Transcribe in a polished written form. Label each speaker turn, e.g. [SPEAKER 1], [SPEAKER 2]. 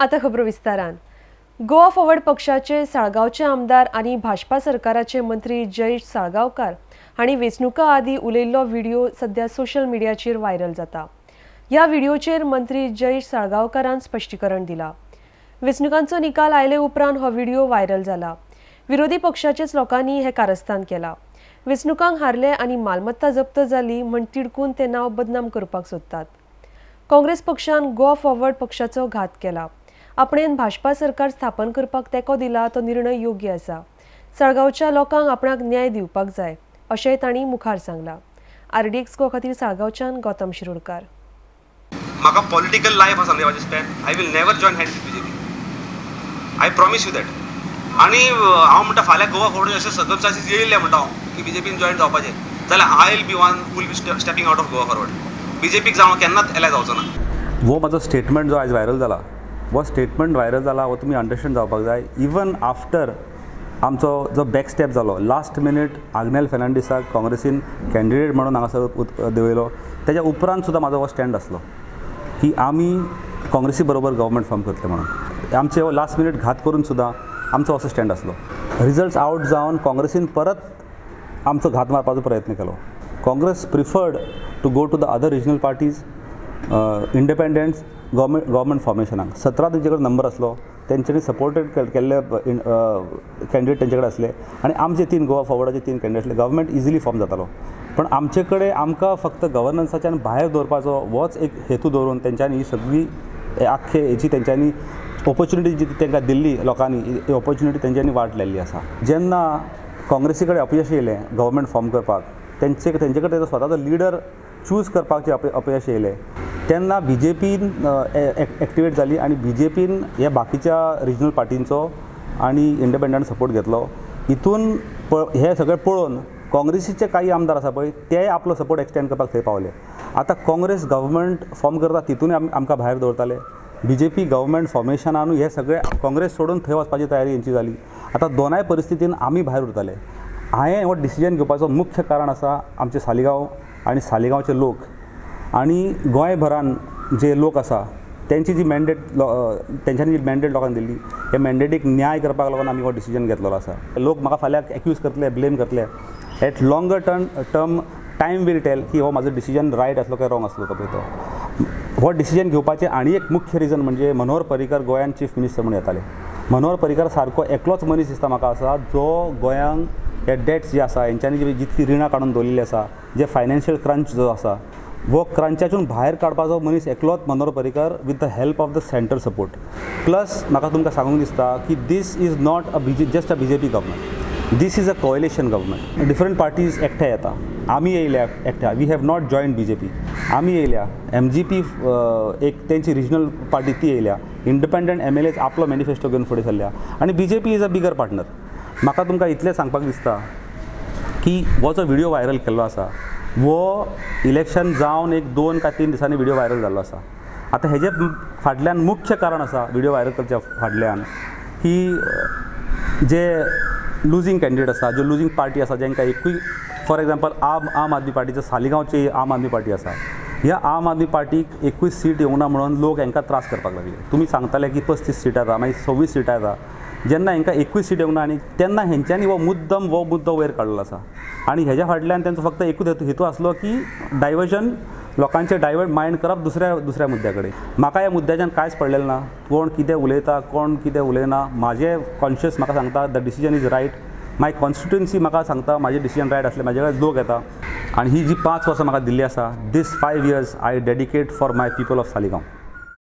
[SPEAKER 1] आता खबर विस्तारान गोवा फॉरवर्ड पक्षाचे साळगावचे आमदार आणि भाजपा सरकाराचे मंत्री जयेश साळगावकार हांणी वेंचणुका आदी उलयल्लो व्हिडिओ सध्या सोशल मिडियाचेर व्हायरल जाता। ह्या व्हिडिओचेर मंत्री जयेश साळगावकारान स्पश्टीकरण दिला। वेंचणुकांचो निकाल आयले उपरांत हो व्हिडिओ व्हायरल जाला। विरोधी पक्षाचेच लोकांनी हे कारस्थान केला। वेंचणुकांक हारले आणि मालमत्ता जप्त जाली म्हण तिडकून ते नाव बदनाम करपाक सोदतात। काँग्रेस पक्षान गोवा फॉरवर्ड पक्षाचो घात केला। आपणेन भाजपा सरकार स्थापन करपाक तेंको दिला तो निर्णय योग्य आसा। साळगांवच्या लोकांक आपणाक न्याय दिवपाक जाय अशेंय तांणी मुखार सांगला। RDX गो खातीर साळगांवच्यान गौतम शिरोडकार।
[SPEAKER 2] म्हाका पॉलिटिकल लायफ आसा न्ही म्हाजें stand. I will never join hands with BJP। I promise you that. आनी हांव म्हणटा फाल्यां गोवा फॉरवर्ड अशें सर्कमस्टांसीस येयल्ले म्हणटा हांव की BJPन जॉइन जावपाचें जाल्यार I will be one who will be stepping out of Goa Forward. BJPक जावं केन्नाच एलाय जावचो ना।
[SPEAKER 3] वो म्हाजो स्टेटमेंट जो आयज व्हायरल जाला वो स्टेटमेंट व्हायरल जाला वो तुमी अंडरस्टँड जावपाक जाय। इवन आफ्टर आमचो जो बॅक स्टेप जालो लास्ट मिनीट आग्नेल फेर्नांडीसाक काँग्रेसीन कॅन्डिडेट म्हणून हांगासर देवयलो तेज्या उपरांत सुद्दां म्हाजो हो स्टँड आसलो की आमी काँग्रेसी बरोबर गव्हर्मेंट फॉर्म करतले म्हणून। आमचे हो लास्ट मिनीट घात करून सुद्दां आमचो असो स्टँड आसलो। रिजल्ट्स आउट जावन काँग्रेसीन परत आमचो घात मारपाचो प्रयत्न केलो। Congress preferred to go to the other regional parties independents government फॉर्मेशनाक 17 तेंचे कडेन नंबर आसलो। तेंच्यांनी सपोर्टेड केल्ले कॅन्डिडेट तेंचे कडेन आसले आनी आमचे 3 गोवा फॉरवर्डाचे 3 कॅन्डिडेट आसले। गव्हर्मेंट इजिली फॉर्म जातालो पण आमचे कडेन आमकां फक्त गव्हर्नन्साच्यान भायर दवरपाचो होच एक हेतू दवरून तेंच्यांनी ही सगळी आख्खे हेची तेंच्यांनी ऑपॉर्च्युनिटी जी तांकां दिल्ली लोकांनी ही ऑपॉर्च्युनिटी तेंच्यांनी वाट लायल्ली आसा। जेन्ना काँग्रेसी कडेन अपयश येयलें गव्हर्मेंट फॉर्म करपाक तेंचे कडेन स्वताचो लिडर चूज करपाचे अपयश येयलें तेन्ना BJPन एक्टिवेट जाली आनी BJPन ह्या बाकीच्या रिजनल पार्टींचो आनी इंडिपेंडंट सपोर्ट घेतलो। हितून हे सगळें पळोवन काँग्रेसीचे काही आमदार आसा पळय ते आपलो सपोर्ट एक्सटेंड करपाक थंय पावले। आतां काँग्रेस गव्हर्मेंट फॉर्म करता तितूनय आमकां भायर दवरताले। BJP गव्हर्मेंट फॉर्मेशनानूय हे सगळे काँग्रेस सोडून थंय वचपाची तयारी हेंची जाली। आतां दोनाय परिस्थितीन आमी भायर उरताले। हांवें हो डिसिजन घेवपाचो मुख्य कारण आसा आमचे सालिगांव आनी सालिगांवचे लोक आनी गोंयभरान जे लोक आसा तेंची जी मॅन्डेट तेंच्यांनी जी मॅन्डेट लोकांक दिल्ली हे मॅन्डेटीक न्याय करपाक लागून आमी हो डिसिजन घेतलेलो आसा। लोक म्हाका फाल्यां एक्यूज करतले ब्लेम करतले at longer term time will tell की हो म्हाजो डिसिजन रायट आसलो काय रॉंग आसलो तो पळय तो। हो डिसिजन घेवपाचें आनी एक मुख्य रिजन म्हणजे मनोहर पर्रीकर गोंयान चीफ मिनिस्टर म्हणून येताले। मनोहर पर्रीकर सारको एकलोच मनीस दिसता म्हाका आसा जो गोंयांक हे डेट्स जे आसा हेंच्यांनी जी जितली रिणां काडून दवरलेली आसा जे फायनान्शियल क्रंच जो आसा वो क्रंचासून भायर काडपाचो मनीस एकलोच Manohar Parrikar with the help of the central support. Plus म्हाका तुमकां सांगूंक दिसता की this is not just a BJP government, this is a coalition government. Different parties एकठांय येता। आमी येयल्या एकठांय, we have not joined BJP। आमी येयल्या MGP एक तेंची रिजनल पार्टी ती येयल्या। इंडिपेंडंट MLAs आपलो मॅनिफेस्टो घेवन फुडें सरल्या आनी BJP is a bigger partner. म्हाका तुमकां इतलें सांगपाक दिसता की हो जो व्हिडिओ व्हायरल केल्लो आसा वो इलेक्शन जावन एक 2 काय 3 दिसांनी व्हिडिओ व्हायरल जाल्लो आसा। आतां हेजे फाटल्यान मुख्य कारण आसा व्हिडिओ व्हायरल करच्या फाटल्यान की जे लुजींग कॅन्डिडेट आसा ज्यो लुजींग पार्टी आसा जेंकां एकूय फॉर एग्जाम्पल आम आदमी पार्टीचो सालिगांवची आम आदमी पार्टी आसा ह्या आम आदमी पार्टीक 21 सीट येवंक ना म्हणून लोक हांकां त्रास करपाक लागले। तुमी सांगताले की 35 सिटां येता मागीर 26 सिटां येता। जेन्ना हांकां 21 सीट येवंक ना आनी तेन्ना हेंच्यांनी हो मुद्दो वयर काडलेलो आसा आनी हेज्या फाटल्यान तेंचो फक्त एकूच हेतू आसलो की डायवर्जन लोकांचे डायवर्ट मायंड करप दुसऱ्या मुद्द्या कडेन। म्हाका ह्या मुद्द्याच्यान कांयच पडलेलें ना। कोण कितें उलयता कोण कितें उलयना म्हाजें कॉन्शियस म्हाका सांगता the decision is right. My constituency म्हाका सांगता म्हाजें डिसिजन रायट आसलें। म्हाजे कडेन लोक येता आनी ही जी 5 वर्सां म्हाका दिल्ली आसा दीस 5 years I dedicate for my people of Saligao.